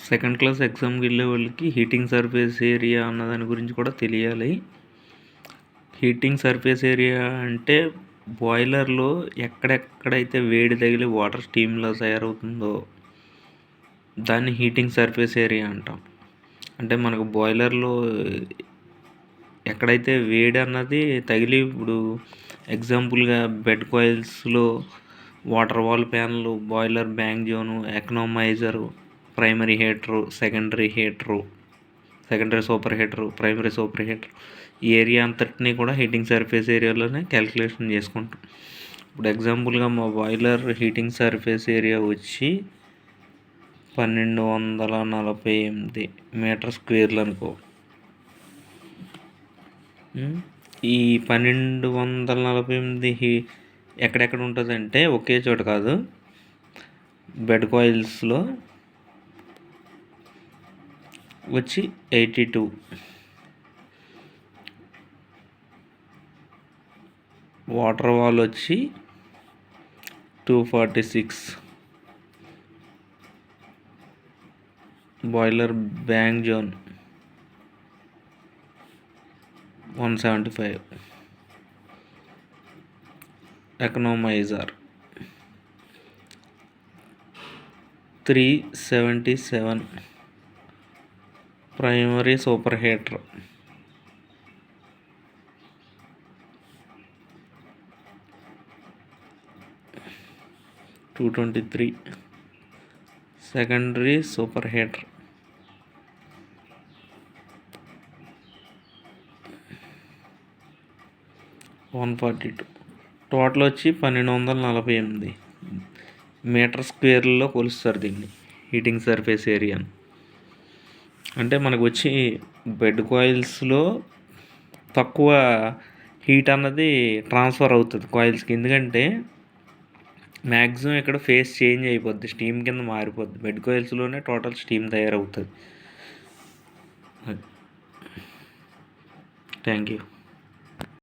Second class ఎగ్జామ్కి వెళ్ళే వాళ్ళకి హీటింగ్ సర్ఫేస్ ఏరియా అన్న దాని గురించి కూడా తెలియాలి. హీటింగ్ సర్ఫేస్ ఏరియా అంటే బాయిలర్లో ఎక్కడెక్కడైతే వేడి తగిలి వాటర్ స్టీమ్లో తయారవుతుందో దాన్ని హీటింగ్ సర్ఫేస్ ఏరియా అంటాం. అంటే మనకు బాయిలర్లో ఎక్కడైతే వేడి అన్నది తగిలి, ఇప్పుడు ఎగ్జాంపుల్గా బెడ్ కాయిల్స్లో water wall panel, boiler bank zone, economiser, primary heater, secondary super heater, primary super heater, ఈ ఏరియా అంతటినీ కూడా హీటింగ్ సర్ఫేస్ ఏరియాలోనే క్యాలిక్యులేషన్ చేసుకుంటాం. ఇప్పుడు ఎగ్జాంపుల్గా మా బాయిలర్ హీటింగ్ సర్ఫేస్ ఏరియా వచ్చి 1248 మీటర్ స్క్వేర్లు అనుకో. ఈ 1248 ఎక్కడెక్కడ ఉంటుందంటే ఒకే చోట కాదు, బెడ్ కాయిల్స్లో వచ్చి 82, వాటర్ వాల్ వచ్చి 246, boiler bank zone 175, economiser 377, primary super heater 223, secondary super heater 142. Total వచ్చి 1248 మీటర్ స్క్వేర్లలో కొలుస్తారు దీన్ని హీటింగ్ సర్ఫేస్ ఏరియాని. అంటే మనకు వచ్చి బెడ్ కాయిల్స్లో తక్కువ హీట్ అన్నది ట్రాన్స్ఫర్ అవుతుంది కాయిల్స్కి, ఎందుకంటే మ్యాక్సిమం ఇక్కడ ఫేస్ చేంజ్ అయిపోద్ది, స్టీమ్ కింద మారిపోద్ది. బెడ్ కాయిల్స్లోనే టోటల్ స్టీమ్ తయారవుతుంది. Thank you.